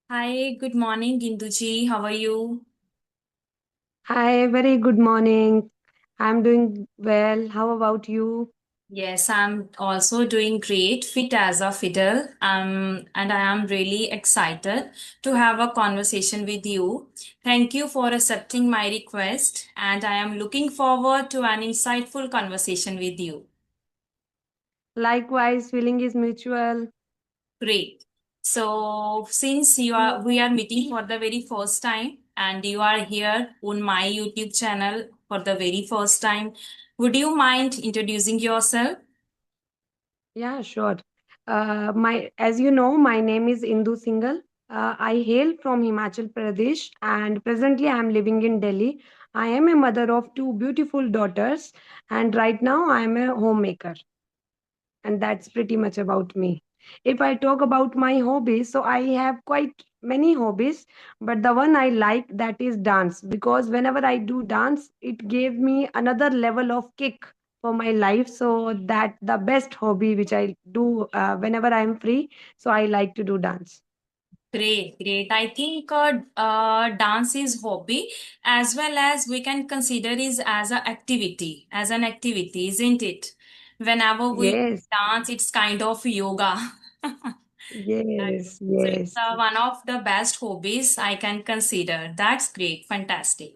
Hi, good morning, Ginduji. How are you? Hi, very good morning. I'm doing well. How about you? Yes, I'm also doing great, fit as a fiddle. And I am really excited to have a conversation with you. Thank you for accepting my request, and I am looking forward to an insightful conversation with you. Likewise, feeling is mutual. Great. So, since we are meeting for the very first time, and you are here on my YouTube channel for the very first time, would you mind introducing yourself? Yeah, sure. As you know, my name is Indu Singhal. I hail from Himachal Pradesh, and presently I am living in Delhi. I am a mother of two beautiful daughters, and right now I am a homemaker. And that's pretty much about me. If I talk about my hobbies, so I have quite many hobbies, but the one I like that is dance because whenever I do dance, it gave me another level of kick for my life. So that the best hobby which I do whenever I'm free. So I like to do dance. Great, great. I think dance is hobby as well as we can consider is as a activity, as an activity, isn't it? Whenever we Yes, dance, it's kind of yoga. Right. yes, So it's yes. one of the best hobbies I can consider. That's great, fantastic.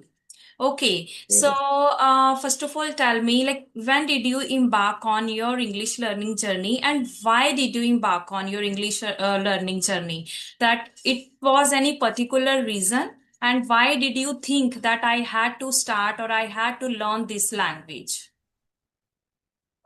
Okay, so Yes. first of all, tell me, like, when did you embark on your English learning journey, and why did you embark on your English learning journey? That it was any particular reason, and why did you think that I had to start or I had to learn this language?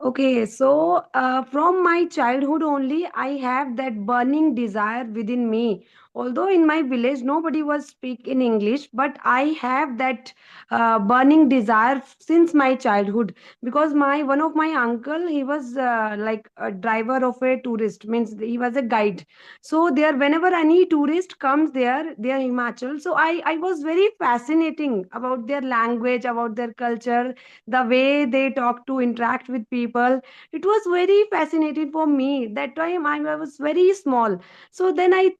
Okay, so from my childhood only, I have that burning desire within me. Although in my village nobody was speak in English, but I have that burning desire since my childhood because my one of my uncle he was like a driver of a tourist means he was a guide. So there whenever any tourist comes there Himachal, so I was very fascinating about their language, about their culture, the way they talk to interact with people. It was very fascinating for me. That time I was very small. So then I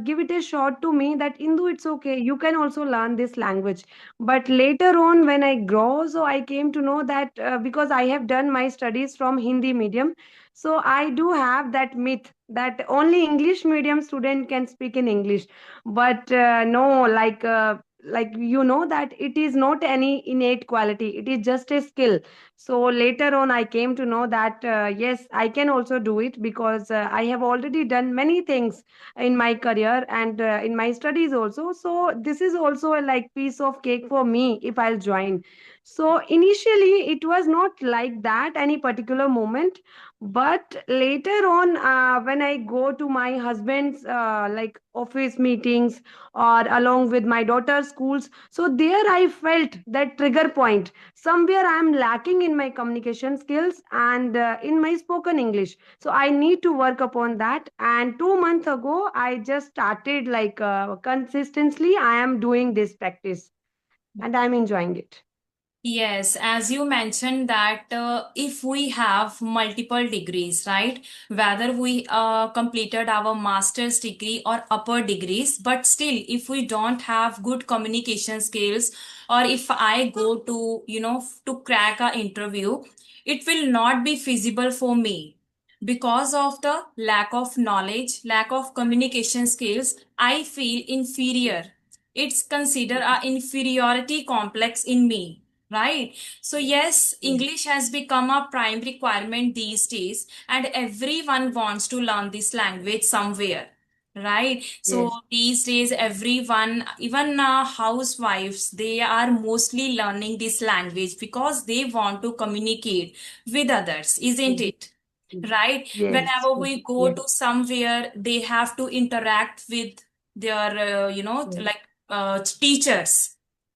give it a shot to me that Indu, it's okay. You can also learn this language. But later on, when I grow, so I came to know that because I have done my studies from Hindi medium, so I do have that myth that only English medium student can speak in English. But no, like you know that it is not any innate quality, it is just a skill. So later on I came to know that yes, I can also do it because I have already done many things in my career and in my studies also. So this is also a like piece of cake for me if I'll join. So initially it was not like that any particular moment, but later on when I go to my husband's like office meetings or along with my daughter's schools, so there I felt that trigger point. Somewhere I am lacking in my communication skills and in my spoken English. So I need to work upon that. And 2 months ago, I just started like consistently, I am doing this practice and I'm enjoying it. Yes, as you mentioned that if we have multiple degrees, right? Whether we completed our master's degree or upper degrees, but still, if we don't have good communication skills, or if I go to, to crack a interview, it will not be feasible for me because of the lack of knowledge, lack of communication skills. I feel inferior. It's considered a inferiority complex in me, right? So yes, Yes, English has become a prime requirement these days, and everyone wants to learn this language somewhere, right? So yes, these days everyone, even housewives, they are mostly learning this language because they want to communicate with others, isn't yes, it? Right? yes, Whenever we go yes, to somewhere, they have to interact with their yes, like teachers,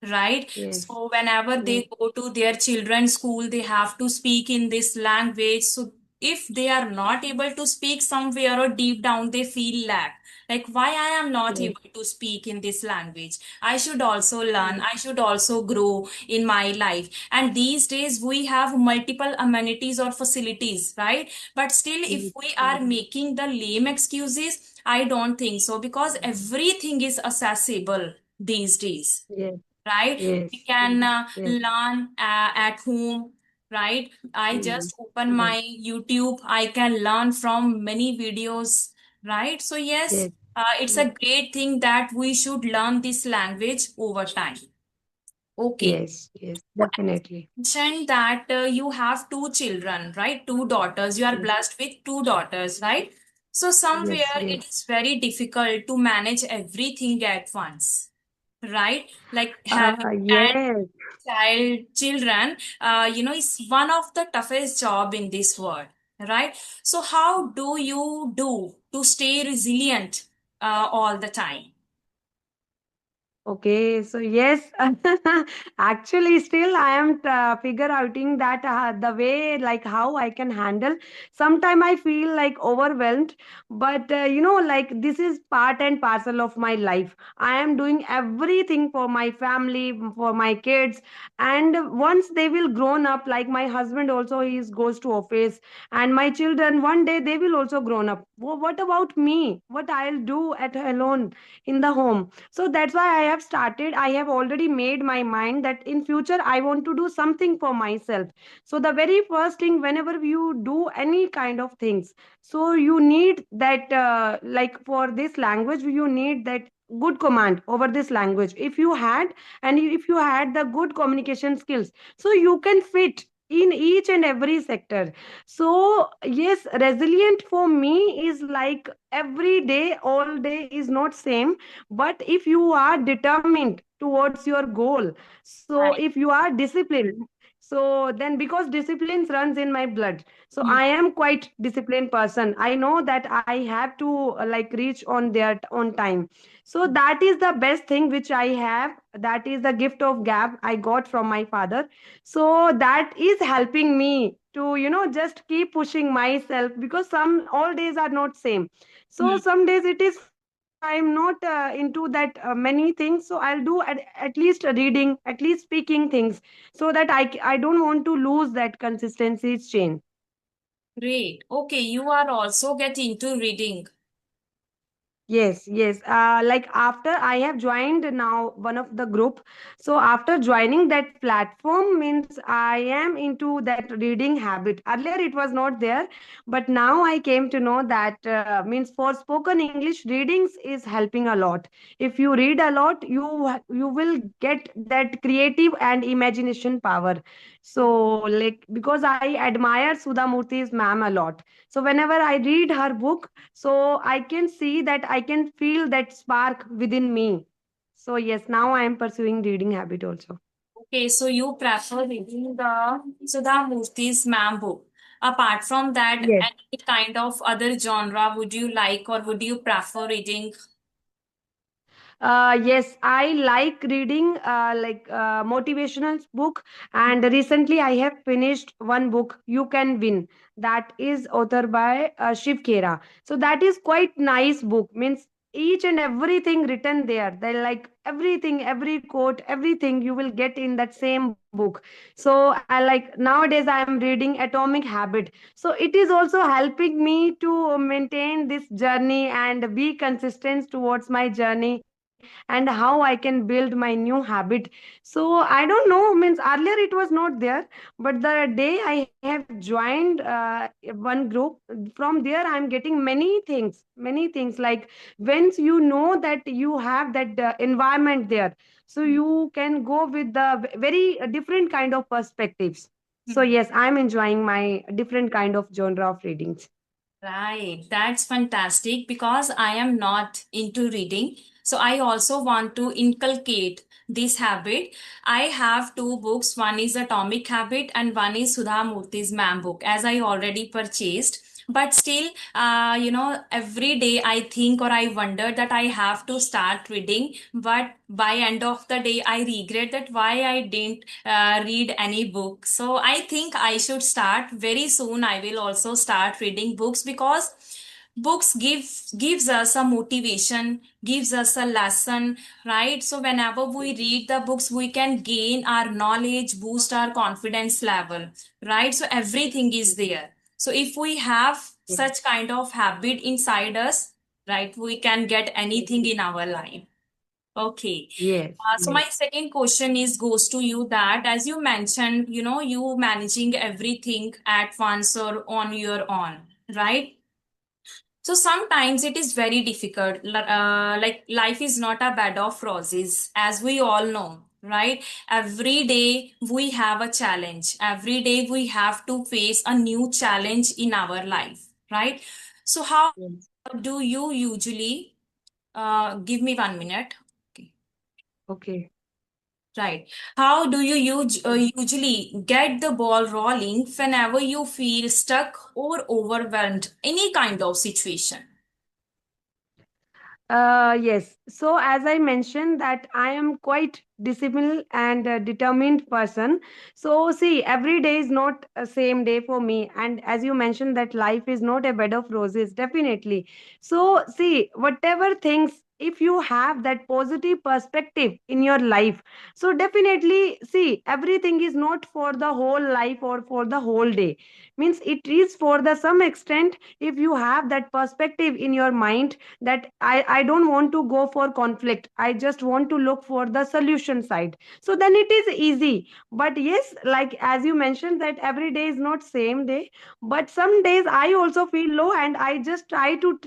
right? yes, So whenever yes, they go to their children's school, they have to speak in this language. So if they are not able to speak somewhere, or deep down they feel like why I am not yes, able to speak in this language. I should also learn, yes, I should also grow in my life. And these days we have multiple amenities or facilities, right? But still, if yes, we are yes, making the lame excuses, I don't think so, because everything is accessible these days, yes, right? We yes, can yes, learn at home, right? I yes, just open yes, my YouTube, I can learn from many videos, right? So yes, yes, it's a yes, great thing that we should learn this language over time. Okay. yes, yes, definitely. Mentioned that you have two children, right? Two daughters. You are Yes, blessed with two daughters, right? So yes, somewhere it yes. is very difficult to manage everything at once, right? Like having and Yes. children, is one of the toughest job in this world, right? So how do you do to stay resilient all the time? Okay, so yes, actually, still I am figure outing that the way like how I can handle. Sometime I feel like overwhelmed, but like this is part and parcel of my life. I am doing everything for my family, for my kids, and once they will grown up, like my husband also he is goes to office, and my children one day they will also grown up. What about me? What I'll do at alone in the home? So that's why I have started, I have already made my mind that in future I want to do something for myself. So the very first thing whenever you do any kind of things, so you need that like for this language you need that good command over this language. If you had, and if you had the good communication skills, so you can fit in each and every sector. So yes, resilient for me is like every day all day is not same, but if you are determined towards your goal, so Right. if you are disciplined, so then because discipline runs in my blood, so Hmm. I am quite disciplined person. I know that I have to like reach on there on time. So that is the best thing which I have, that is the gift of gab I got from my father. So that is helping me to just keep pushing myself, because some all days are not same. So Hmm. some days it is fine, if I am not into that many things, so I'll do at least reading, at least speaking things, so that I don't want to lose that consistency chain. Great. Okay, you are also get into reading. Yes, yes. Like after I have joined now one of the group, so after joining that platform means I am into that reading habit. Earlier it was not there, but now I came to know that means for spoken English, readings is helping a lot. If you read a lot, you will get that creative and imagination power. So like because I admire Sudha Murthy's ma'am a lot, so whenever I read her book, so I can see that I can feel that spark within me. So yes, now I am pursuing reading habit also. Okay, so you prefer reading the Sudha Murthy's ma'am book. Apart from that, Yes. any kind of other genre would you like, or would you prefer reading? Yes, I like reading like motivational book, and recently I have finished one book, You Can Win. That is authored by Shiv Khera. So that is quite nice book. Means each and everything written there. They like everything, every quote, everything you will get in that same book. So I like nowadays I am reading Atomic Habit. So it is also helping me to maintain this journey and be consistent towards my journey, and how I can build my new habit. So I don't know, means earlier it was not there, but the day I have joined one group, from there I'm getting many things like once you know that you have that environment there, so you can go with the very different kind of perspectives. So yes, I'm enjoying my different kind of genre of readings. Right, that's fantastic because I am not into reading. So I also want to inculcate this habit. I have two books. One is Atomic Habit and one is Sudha Murthy's Ma'am book, as I already purchased. But still, every day I think or I wonder that I have to start reading. But by end of the day, I regret that why I didn't read any book. So I think I should start very soon. I will also start reading books because Books gives us a motivation, gives us a lesson, right? So whenever we read the books, we can gain our knowledge, boost our confidence level, right? So everything is there. So if we have such kind of habit inside us, right, we can get anything in our life. Okay. Yes, So my yes. second question is goes to you, that as you mentioned, you managing everything at once or on your own, right? So sometimes it is very difficult. Like life is not a bed of roses, as we all know, right? Every day we have a challenge. Every day we have to face a new challenge in our life, right? So how Yes. do you usually, give me 1 minute. Okay. Okay. Right. How do you usually get the ball rolling whenever you feel stuck or overwhelmed? Any kind of situation. Yes. So as I mentioned that I am quite disciplined and determined person. So see, every day is not a same day for me. And as you mentioned that life is not a bed of roses, definitely. So see, whatever things, if you have that positive perspective in your life, so definitely see, everything is not for the whole life or for the whole day. Means it is for the some extent. If you have that perspective in your mind that I don't want to go for conflict, I just want to look for the solution side, so then it is easy. But yes, like as you mentioned that every day is not same day, but some days I also feel low and I just try to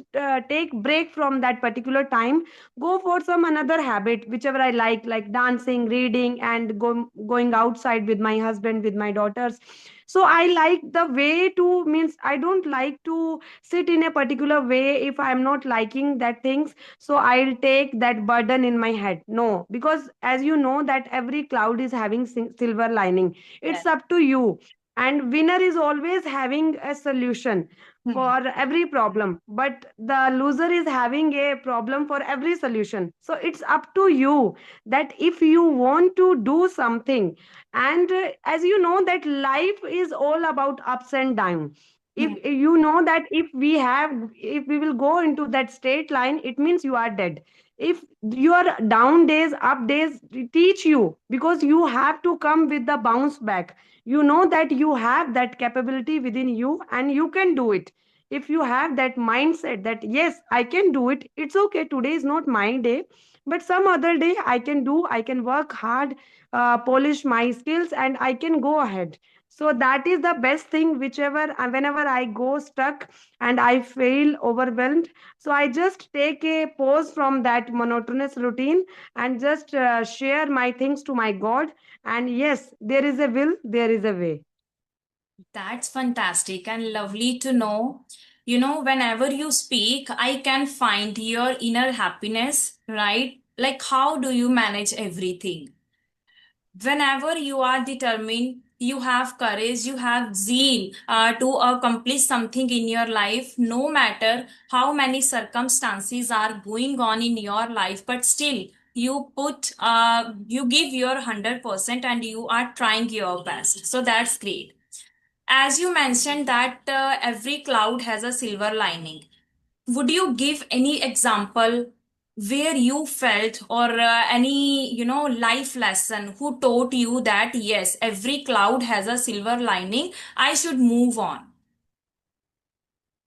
take break from that particular time, go for some another habit whichever I like dancing, reading, and going outside with my husband, with my daughters. So I like the way to, means I don't like to sit in a particular way if I'm not liking that things, so I'll take that burden in my head. No, because as you know that every cloud is having silver lining. It's Yes. up to you, and winner is always having a solution Hmm. for every problem, but the loser is having a problem for every solution. So it's up to you that if you want to do something. And as you know that life is all about ups and downs. If Hmm. you know that if we will go into that straight line, it means you are dead. If your down days, up days teach you, because you have to come with the bounce back. You know that you have that capability within you and you can do it. If you have that mindset that yes, I can do it, it's okay, today is not my day, but some other day I can do, I can work hard, polish my skills, and I can go ahead. So that is the best thing, whichever whenever I go stuck and I feel overwhelmed, so I just take a pause from that monotonous routine and just share my things to my God. And yes, there is a will, there is a way. That's fantastic and lovely to know. Whenever you speak, I can find your inner happiness, right? Like, how do you manage everything? Whenever you are determined, you have courage, you have zeal to accomplish something in your life, no matter how many circumstances are going on in your life, but still you give your 100% and you are trying your best. So that's great. As you mentioned that every cloud has a silver lining, would you give any example where you felt, or any life lesson who taught you that yes, every cloud has a silver lining, I should move on?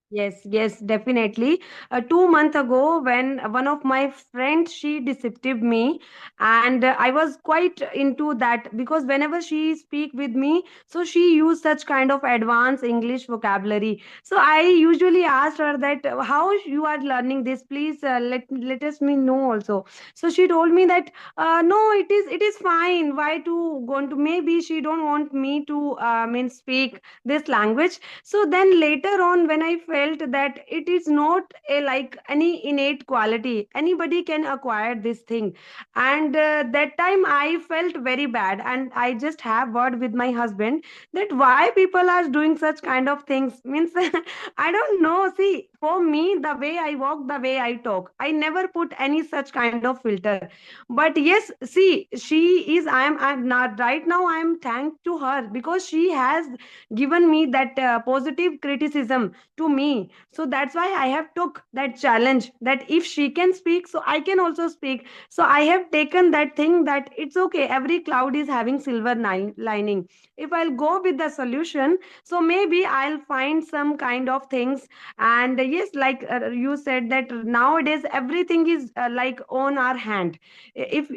Yes, yes, definitely. 2 months ago, when one of my friends she deceived me, and I was quite into that because whenever she speak with me, so she used such kind of advanced English vocabulary. So I usually asked her that how you are learning this. Please let us me know also. So she told me that no, it is fine. Why to going to, maybe she don't want me to mean speak this language. So then later on when I felt that it is not a like any innate quality, anybody can acquire this thing. And that time I felt very bad, and I just have word with my husband that why people are doing such kind of things. Means I don't know. See, for me, the way I walk, the way I talk, I never put any such kind of filter. But yes, see, she is, I'm not right now, I am thanked to her because she has given me that positive criticism to me me. So that's why I have took that challenge, that if she can speak, so I can also speak. So I have taken that thing, that it's okay, every cloud is having silver lining. If I'll go with the solution, so maybe I'll find some kind of things. And yes, like you said, that nowadays everything is like on our hand. If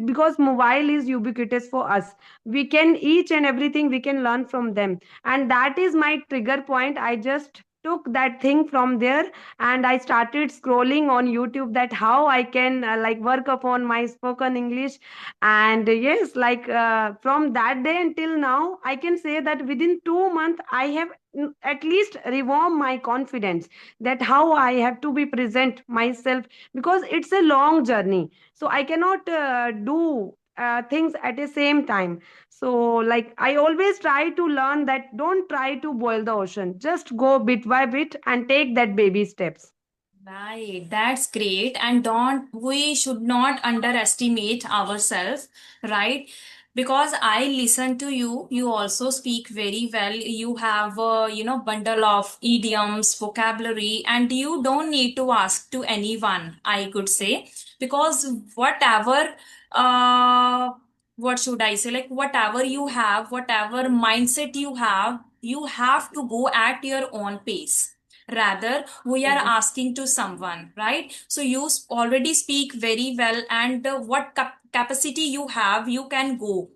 because mobile is ubiquitous for us, we can each and everything we can learn from them. And that is my trigger point. I just took that thing from there, and I started scrolling on YouTube, that how I can like work upon my spoken English. And yes, like from that day until now, I can say that within 2 months I have at least rewarm my confidence, that how I have to be present myself, because it's a long journey. So I cannot do things at the same time. So like I always try to learn that don't try to boil the ocean, just go bit by bit and take that baby steps. Right, that's great. And don't, we should not underestimate ourselves, right? Because I listen to you, you also speak very well. You have a, bundle of idioms, vocabulary, and you don't need to ask to anyone, I could say, because whatever, uh, what should I say? Like whatever you have, whatever mindset you have to go at your own pace. Rather, we are Yes, asking to someone, right? So you already speak very well, and what capacity you have, you can go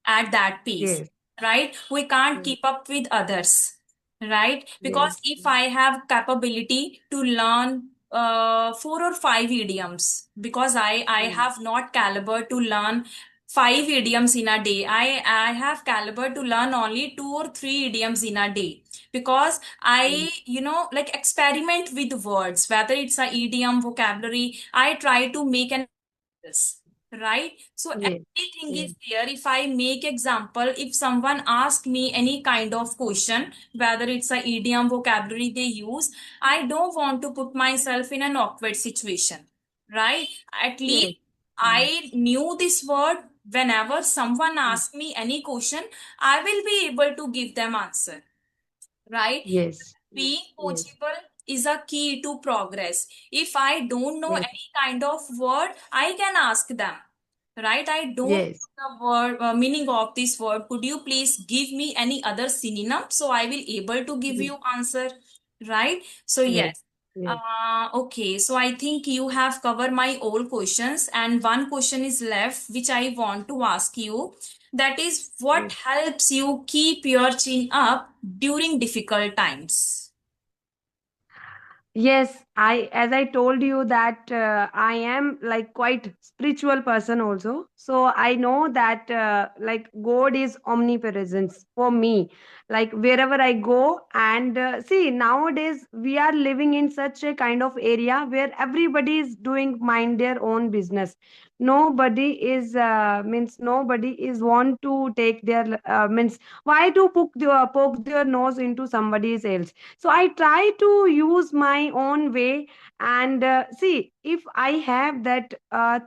at that pace, yes, right? We can't yes, keep up with others, right? Because yes, if I have capability to learn 4 or 5 idioms, because I yes, have not caliber to learn 5 idioms in a day. I have caliber to learn only 2 or 3 idioms in a day, because yes, I, like experiment with words, whether it's a idiom, vocabulary. I try to make an this, right? So yes, everything yes, is there. If I make example, if someone ask me any kind of question, whether it's a idiom, vocabulary they use, I don't want to put myself in an awkward situation, right? At yes, least I knew this word. Whenever someone asks me any question, I will be able to give them answer, right? yes, Being yes, coachable is a key to progress. If I don't know yes, any kind of word, I can ask them, right? I don't yes, know the word meaning of this word. Could you please give me any other synonym so I will able to give yes, you answer, right? So yes, yes. yes, Okay, so I think you have covered my all questions, and one question is left which I want to ask you. That is, what yes. helps you keep your chin up during difficult times? Yes, as I told you that I am like quite spiritual person also. So I know that like God is omnipresence for me. Like wherever I go, and see, nowadays we are living in such a kind of area where everybody is doing mind their own business. Nobody is means nobody is want to take their means why to poke their nose into somebody's else. So I try to use my own way. And see, if I have that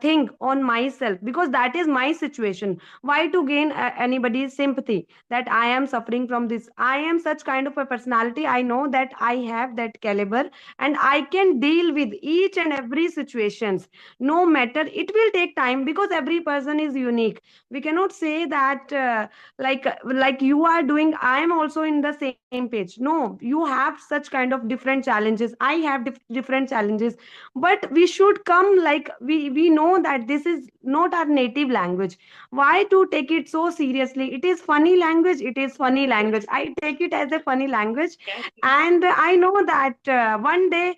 thing on myself, because that is my situation, why to gain anybody's sympathy, that I am suffering from this. I am such kind of a personality, I know that I have that caliber, and I can deal with each and every situations. No matter, it will take time, because every person is unique. We cannot say that like you are doing, I am also in the same page. No, you have such kind of different challenges, I have different challenges. But we should come, like we know that this is not our native language. Why to take it so seriously? It is funny language, it is funny language, I take it as a funny language. And I know that one day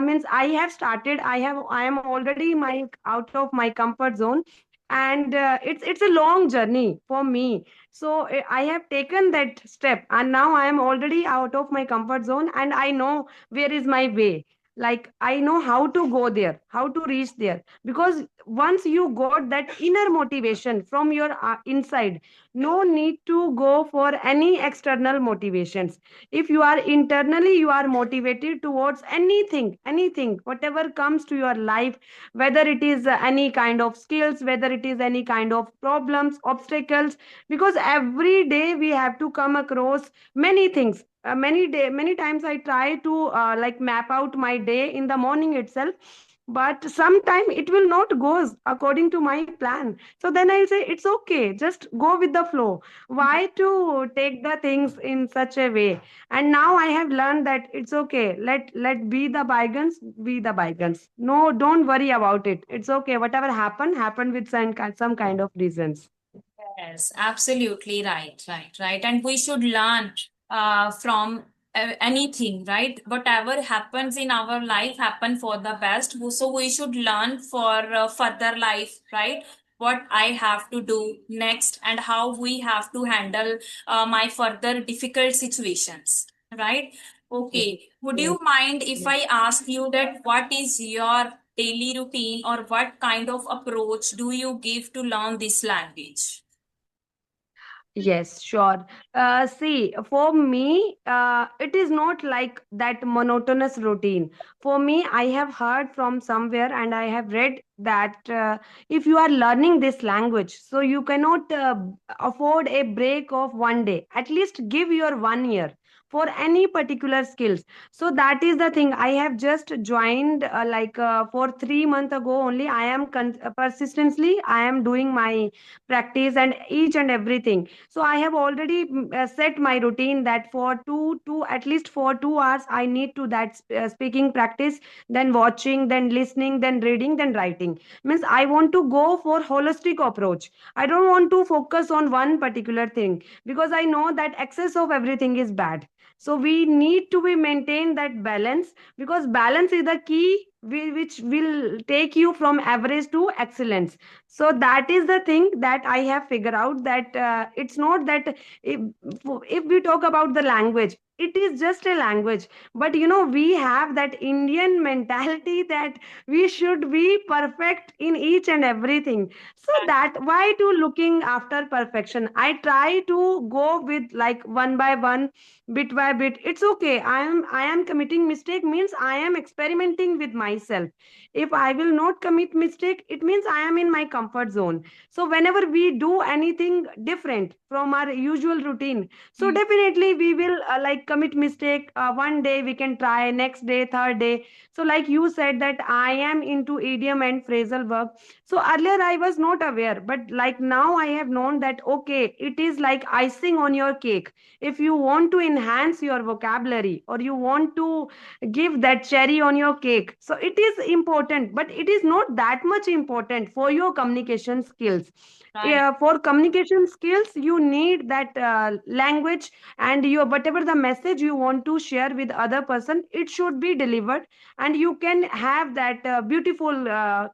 means I have started, I am already my out of my comfort zone. And it's a long journey for me. So I have taken that step, and now I am already out of my comfort zone, and I know where is my way. Like I know how to go there, how to reach there, because once you got that inner motivation from your inside, no need to go for any external motivations. If you are internally, you are motivated towards anything whatever comes to your life, whether it is any kind of skills, whether it is any kind of problems, obstacles, because every day we have to come across many things. many times I try to like map out my day in the morning itself, but sometime it will not goes according to my plan. So then I'll say it's okay, just go with the flow. Why to take the things in such a way? And now I have learned that it's okay, let be the bygones, be the bygones. No, don't worry about it. It's okay, whatever happened with some kind of reasons. Yes, absolutely right, right, right. And we should learn from anything, right? Whatever happens in our life happen for the best. So we should learn for further life, right? What I have to do next and how we have to handle my further difficult situations, right? Yes, Okay. Would yes. you mind if Yes. I ask you that what is your daily routine or what kind of approach do you give to learn this language? Yes, sure. See, for me, it is not like that monotonous routine. For me, I have heard from somewhere and I have read that if you are learning this language, so you cannot afford a break of one day. At least give your 1 year for any particular skills. So that is the thing. I have just joined for 3 months ago only. I am persistently. I am doing my practice and each and everything. So I have already set my routine that for two at least for 2 hours I need to that speaking practice, then watching, then listening, then reading, then writing. Means I want to go for holistic approach. I don't want to focus on one particular thing, because I know that excess of everything is bad. So we need to be maintain that balance, because balance is the key which will take you from average to excellence. So that is the thing that I have figured out, that it's not that if we talk about the language, it is just a language. But we have that Indian mentality that we should be perfect in each and everything. So that why to looking after perfection, I try to go with like one by one, bit by bit. It's okay, I am committing mistake means I am experimenting with myself. If I will not commit mistake, it means I am in my comfort zone. So whenever we do anything different from our usual routine, so Hmm. definitely we will commit mistake. One day we can try, next day, third day. So like you said that I am into idiom and phrasal verb. So earlier I was not aware, but like now I have known that okay, it is like icing on your cake. If you want to enhance your vocabulary, or you want to give that cherry on your cake, so it is important, but it is not that much important for your communication skills. Right. Yeah, for communication skills you need that language, and your whatever the message you want to share with other person, it should be delivered, and you can have that beautiful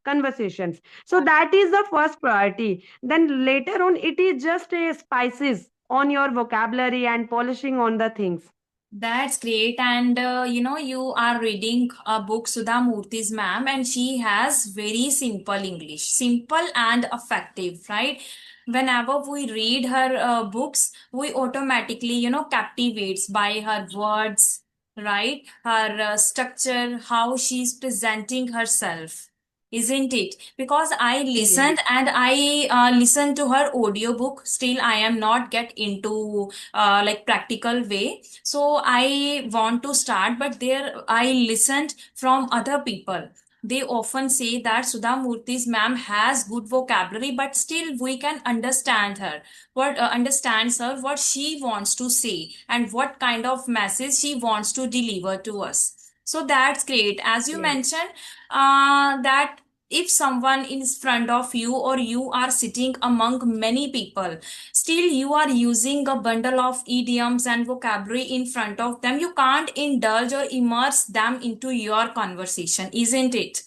conversations. So that is the first priority. Then later on it is just a spices on your vocabulary and polishing on the things. That's great. And you are reading a book, Sudha Murthy's ma'am, and she has very simple English, simple and effective, right? Whenever we read her books, we automatically, captivates by her words, right? Her structure, how she's presenting herself. Isn't it? Because I Yes. listened and I listened to her audiobook. Still, I am not get into like practical way, so I want to start, but there I listened from other people. They often say that Sudha Murthy's ma'am has good vocabulary, but still we can understand her. What understands her, what she wants to say, and what kind of message she wants to deliver to us. So that's great. As you Yes. mentioned, that if someone is front of you or you are sitting among many people, still you are using a bundle of idioms and vocabulary in front of them, you can't indulge or immerse them into your conversation, isn't it?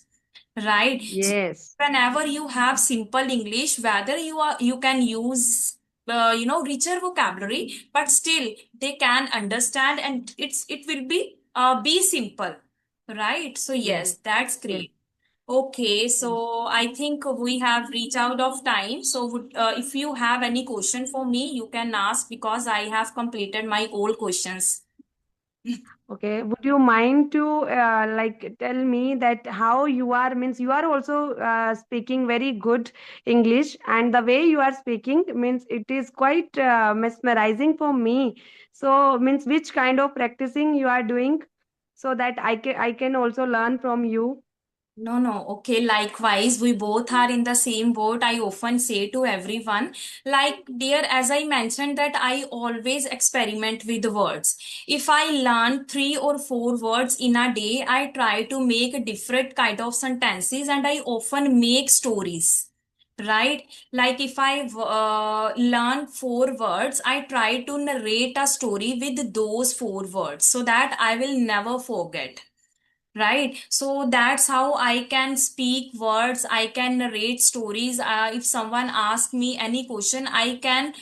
Right. So Yes. whenever you have simple English, whether you can use richer vocabulary, but still they can understand, and it will be simple, right? So Yes. yes, that's Yes. great. Okay, Yes. so I think we have reached out of time. So if you have any question for me, you can ask because I have completed my all questions. Okay, would you mind to like tell me that how you are, means you are also speaking very good English, and the way you are speaking means it is quite mesmerizing for me. So means which kind of practicing you are doing, so that I can also learn from you. No, no. Okay, likewise, we both are in the same boat. I often say to everyone, like, dear, as I mentioned, that I always experiment with words. If I learn three or four words in a day, I try to make a different kind of sentences and I often make stories. Right? Like, if I learn four words, I try to narrate a story with those four words so that I will never forget. Right, so that's how I can speak words, I can narrate stories. If someone asks me any question, I can,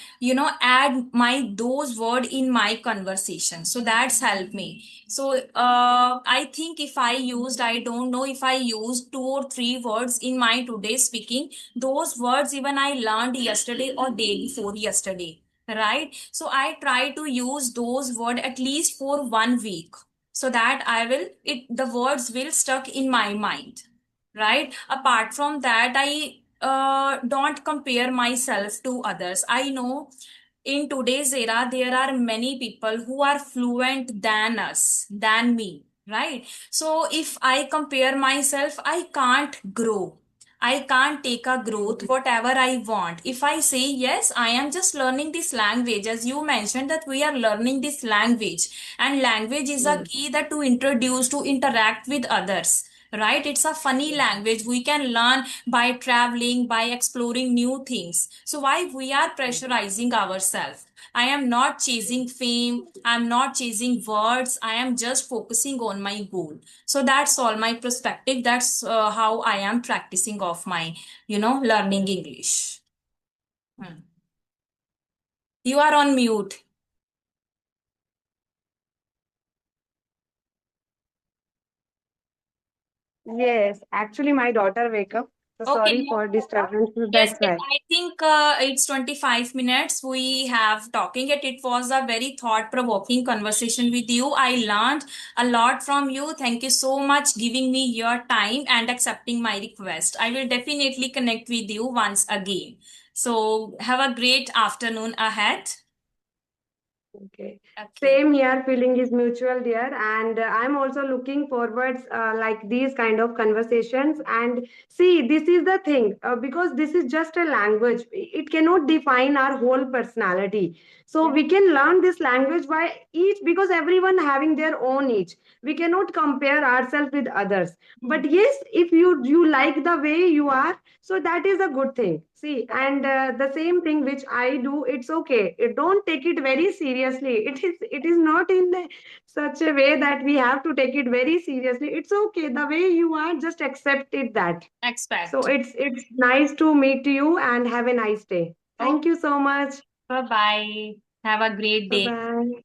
add my those word in my conversation, so that's helped me. So I think if I used, I don't know, if I used two or three words in my today speaking, those words even I learned yesterday or day before yesterday. Right, so I try to use those word at least for 1 week, so that I will it the words will stuck in my mind. Right, apart from that, I don't compare myself to others. I know in today's era there are many people who are fluent than us, than me. Right, so if I compare myself, I can't grow, I can't take a growth whatever I want. If I say yes, I am just learning this language, as you mentioned that we are learning this language, and language is a Mm. key that to introduce, to interact with others. Right, it's a funny language, we can learn by traveling, by exploring new things. So why we are pressurizing ourselves? I am not chasing fame, I am not chasing words, I am just focusing on my goal. So that's all my perspective, that's how I am practicing of my, learning English. Hmm. You are on mute. Yes, actually, my daughter wake up. So Okay, sorry no for problem. disturbance. Yes, That's yes. why. I think it's 25 minutes we have talking it. It was a very thought-provoking conversation with you. I learned a lot from you. Thank you so much giving me your time and accepting my request. I will definitely connect with you once again. So have a great afternoon ahead. Okay. Okay. Same here, feeling is mutual, dear. And I'm also looking forwards like these kind of conversations. And see, this is the thing, because this is just a language. It cannot define our whole personality. So Yeah. we can learn this language by each, because everyone having their own each. We cannot compare ourselves with others. Hmm. But yes, if you like the way you are, so that is a good thing. See, Correct. and the same thing which I do, it's okay. Don't take it very seriously. It is not in such a way that we have to take it very seriously. It's okay the way you are. Just accept it that. So Expect. it's nice to meet you and have a nice day. Thank Okay. you so much. Bye bye. Have a great Bye day. bye.